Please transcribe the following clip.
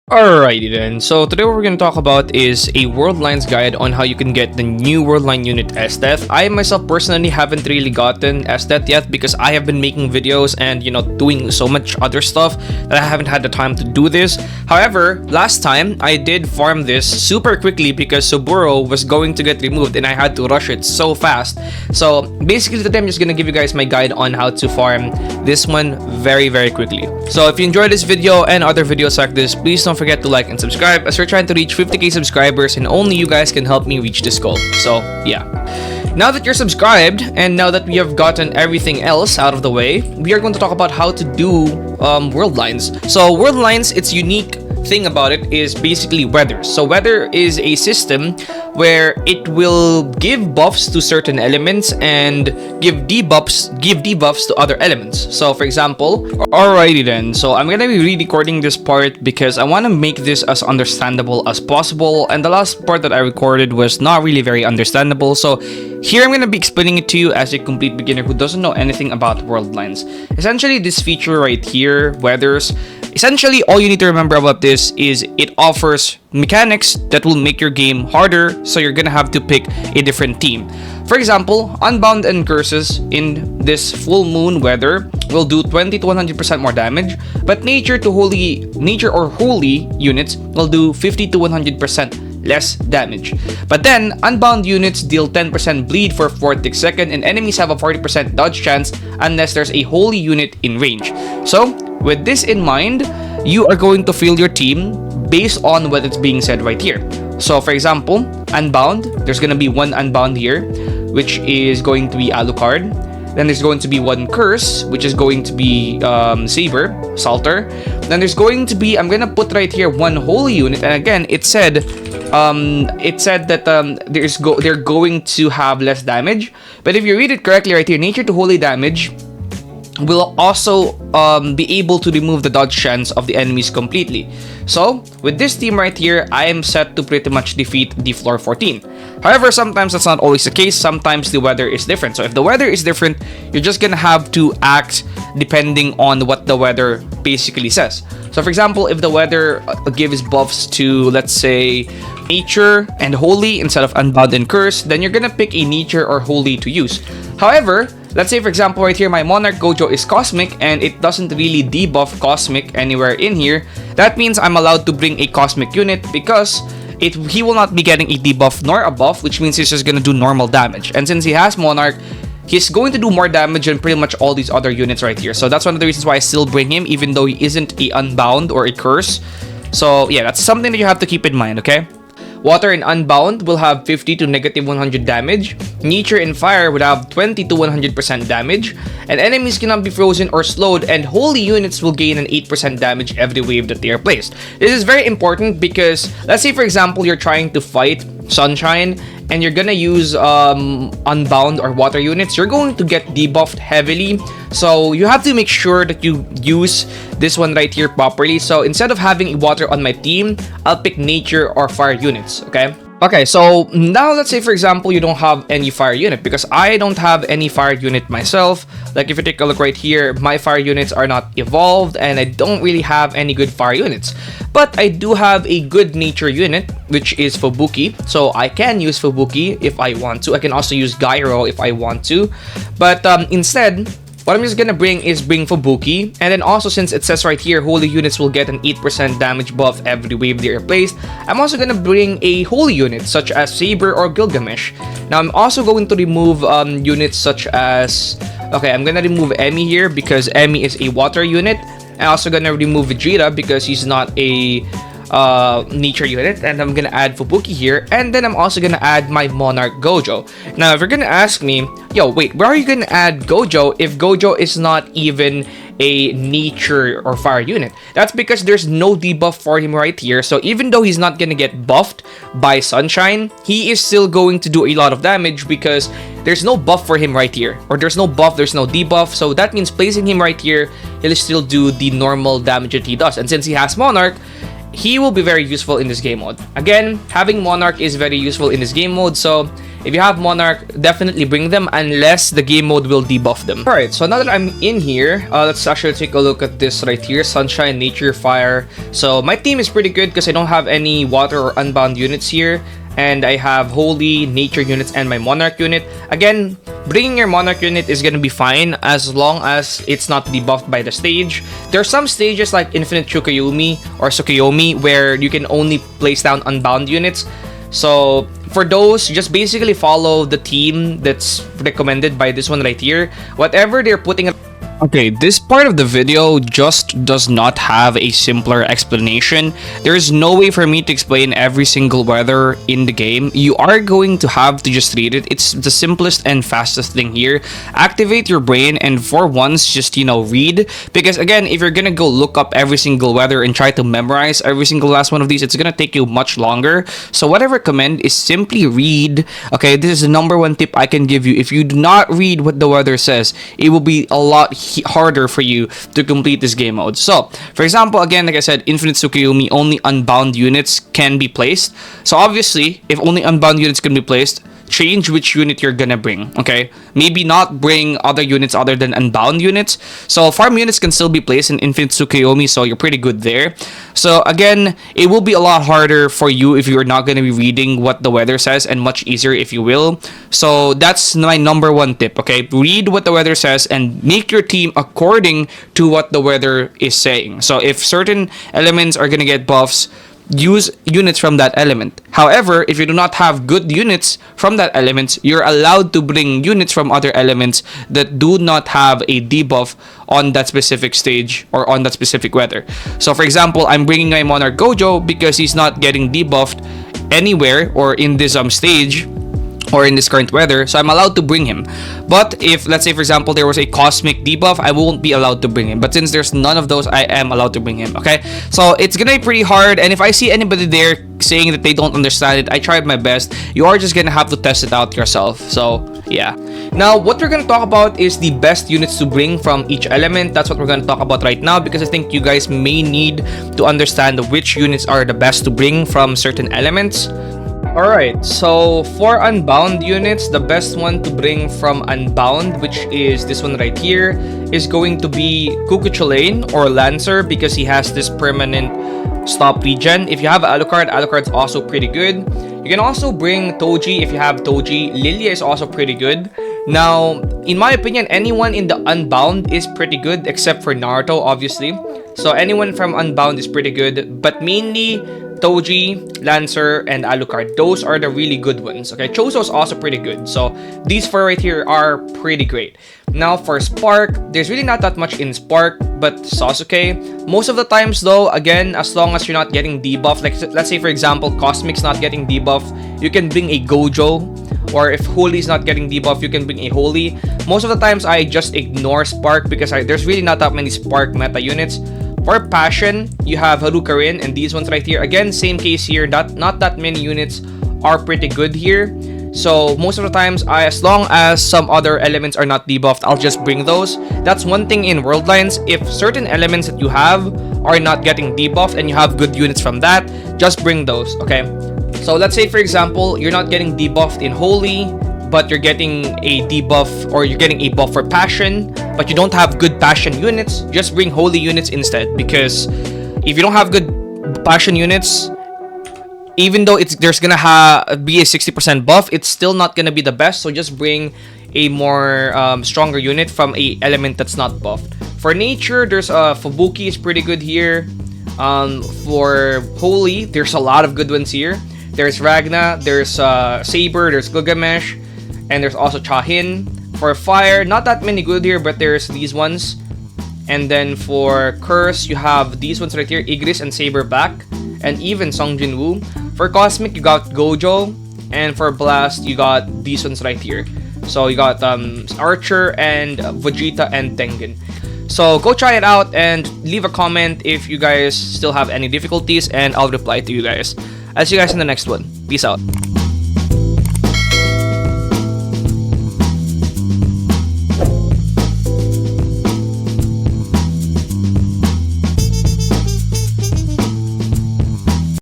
Alrighty then, so today what we're going to talk about is a Worldlines guide on how you can get the new Worldline unit Esdeath. I myself personally haven't really gotten Esdeath yet because I have been making videos and doing so much other stuff that I haven't had the time to do this. However, last time I did farm this super quickly because Suburo was going to get removed and I had to rush it so fast. So basically today I'm just going to give you guys my guide on how to farm this one very quickly. So if you enjoyed this video and other videos like this, please don't forget to like and subscribe as we're trying to reach 50k subscribers and only you guys can help me reach this goal. So yeah, now that you're subscribed and now that we have gotten everything else out of the way, we are going to talk about how to do Worldlines. So Worldlines, its unique thing about it is basically weather. So weather is a system where it will give buffs to certain elements and give debuffs to other elements. So for example, alrighty then, so I'm gonna be re-recording this part because I want to make this as understandable as possible, and the last part that I recorded was not really very understandable. So here I'm gonna be explaining it to you as a complete beginner who doesn't know anything about Worldlines. Essentially, this feature right here, weathers, essentially all you need to remember about this is it offers mechanics that will make your game harder, so you're gonna have to pick a different team. For example, Unbound and Curses in this full moon weather will do 20 to 100% more damage, but nature or holy units will do 50 to 100% less damage. But then, Unbound units deal 10% bleed for 4 seconds and enemies have a 40% dodge chance unless there's a holy unit in range. So, with this in mind, you are going to fill your team based on what it's being said right here. So for example, Unbound, there's going to be one Unbound here, which is going to be Alucard. Then there's going to be one Curse, which is going to be Saber, Salter. Then there's going to be, I'm going to put right here, one Holy unit. And again, it said that they're going to have less damage. But if you read it correctly right here, nature to holy damage will also be able to remove the dodge chance of the enemies completely. So with this team right here, I am set to pretty much defeat the floor 14. However, sometimes that's not always the case. Sometimes the weather is different. So if the weather is different, you're just gonna have to act depending on what the weather basically says. So for example, if the weather gives buffs to, let's say, nature and holy instead of Unbound and Curse, then you're gonna pick a nature or holy to use. However, let's say for example right here my Monarch Gojo is Cosmic and it doesn't really debuff Cosmic anywhere in here. That means I'm allowed to bring a Cosmic unit because he will not be getting a debuff nor a buff, which means he's just gonna do normal damage. And since he has Monarch, he's going to do more damage than pretty much all these other units right here. So that's one of the reasons why I still bring him even though he isn't a Unbound or a Curse. So yeah, that's something that you have to keep in mind, okay? Water and Unbound will have 50 to negative 100 damage. Nature and Fire would have 20 to 100% damage. And enemies cannot be frozen or slowed, and holy units will gain an 8% damage every wave that they are placed. This is very important because, let's say for example, you're trying to fight Sunshine and you're gonna use Unbound or Water units, you're going to get debuffed heavily. So you have to make sure that you use this one right here properly. So instead of having Water on my team, I'll pick Nature or Fire units, okay? Okay, so now let's say for example you don't have any fire unit, because I don't have any fire unit myself. Like if you take a look right here, my fire units are not evolved and I don't really have any good fire units. But I do have a good nature unit, which is Fubuki. So I can use Fubuki if I want to. I can also use Gyro if I want to. But instead, what I'm just gonna bring Fubuki, and then also since it says right here holy units will get an 8% damage buff every wave they are placed, I'm also gonna bring a holy unit such as Saber or Gilgamesh. Now I'm also going to remove units such as, okay, I'm gonna remove Emi here because Emi is a water unit. I'm also gonna remove Vegeta because he's not a nature unit, and I'm gonna add Fubuki here, and then I'm also gonna add my Monarch Gojo. Now if you're gonna ask me, yo, wait, where are you gonna add Gojo if Gojo is not even a nature or fire unit? That's because there's no debuff for him right here. So even though he's not gonna get buffed by Sunshine, he is still going to do a lot of damage because there's no buff for him right here, or there's no buff, there's no debuff. So that means placing him right here, he'll still do the normal damage that he does. And since he has Monarch, he will be very useful in this game mode. Again, having Monarch is very useful in this game mode, so if you have Monarch, definitely bring them unless the game mode will debuff them. Alright, so now that I'm in here, let's actually take a look at this right here. Sunshine, Nature, Fire. So my team is pretty good because I don't have any Water or Unbound units here. And I have Holy, Nature units, and my Monarch unit. Again, bringing your Monarch unit is gonna be fine as long as it's not debuffed by the stage. There are some stages like Infinite Tsukuyomi or Tsukuyomi where you can only place down Unbound units. So for those, just basically follow the team that's recommended by this one right here. Whatever they're putting. Okay, this part of the video just does not have a simpler explanation. There is no way for me to explain every single weather in the game. You are going to have to just read it. It's the simplest and fastest thing here. Activate your brain and for once just, read. Because again, if you're gonna go look up every single weather and try to memorize every single last one of these, it's gonna take you much longer. So what I recommend is simply read. Okay, this is the number one tip I can give you. If you do not read what the weather says, it will be a lot harder for you to complete this game mode. So, for example, again, like I said, Infinite Tsukuyomi, only Unbound units can be placed. So obviously, if only Unbound units can be placed, change which unit you're gonna bring, okay? Maybe not bring other units other than Unbound units. So farm units can still be placed in Infinite Tsukuyomi, so you're pretty good there. So again, it will be a lot harder for you if you're not gonna be reading what the weather says, and much easier if you will. So that's my number one tip, okay? Read what the weather says and make your team according to what the weather is saying. So if certain elements are gonna get buffs, use units from that element. However, if you do not have good units from that element, you're allowed to bring units from other elements that do not have a debuff on that specific stage or on that specific weather. So for example, I'm bringing my Monarch Gojo because he's not getting debuffed anywhere or in this stage or in this current weather, so I'm allowed to bring him. But if, let's say for example, there was a cosmic debuff, I won't be allowed to bring him. But since there's none of those, I am allowed to bring him, okay? So it's gonna be pretty hard, and if I see anybody there saying that they don't understand it, I tried my best. You are just gonna have to test it out yourself. So yeah. Now what we're gonna talk about is the best units to bring from each element. That's what we're gonna talk about right now, because I think you guys may need to understand which units are the best to bring from certain elements. Alright, so for Unbound units, the best one to bring from Unbound, which is this one right here, is going to be Cucuchulain or Lancer, because he has this permanent stop regen. If you have Alucard, Alucard's also pretty good. You can also bring Toji if you have Toji. Lilia is also pretty good. Now, in my opinion, anyone in the Unbound is pretty good, except for Naruto, obviously. So anyone from Unbound is pretty good, but mainly Toji, Lancer, and Alucard. Those are the really good ones. Okay, Choso's also pretty good. So these four right here are pretty great. Now for Spark, there's really not that much in Spark, but Sasuke. Most of the times though, again, as long as you're not getting debuffed, like let's say for example, Cosmic's not getting debuffed, you can bring a Gojo. Or if Holy's not getting debuffed, you can bring a Holy. Most of the times, I just ignore Spark because there's really not that many Spark meta units. For Passion, you have Harukarin and these ones right here. Again, same case here. Not that many units are pretty good here. So most of the times, as long as some other elements are not debuffed, I'll just bring those. That's one thing in Worldlines. If certain elements that you have are not getting debuffed and you have good units from that, just bring those, okay? So let's say for example, you're not getting debuffed in Holy, but you're getting a debuff or you're getting a buff for Passion, but you don't have good Passion units, just bring Holy units instead. Because if you don't have good Passion units, even though there's gonna be a 60% buff, it's still not gonna be the best. So just bring a more stronger unit from a element that's not buffed. For Nature, there's Fubuki is pretty good here. For Holy, there's a lot of good ones here. There's Ragna, there's Saber, there's Gilgamesh, and there's also Chahin. For Fire, not that many good here, but there's these ones. And then for Curse, you have these ones right here, Igris and Saber back, and even Song Jinwoo. For Cosmic, you got Gojo, and for Blast, you got these ones right here. So you got Archer and Vegeta and Tengen. So go try it out and leave a comment if you guys still have any difficulties, and I'll reply to you guys. I'll see you guys in the next one. Peace out.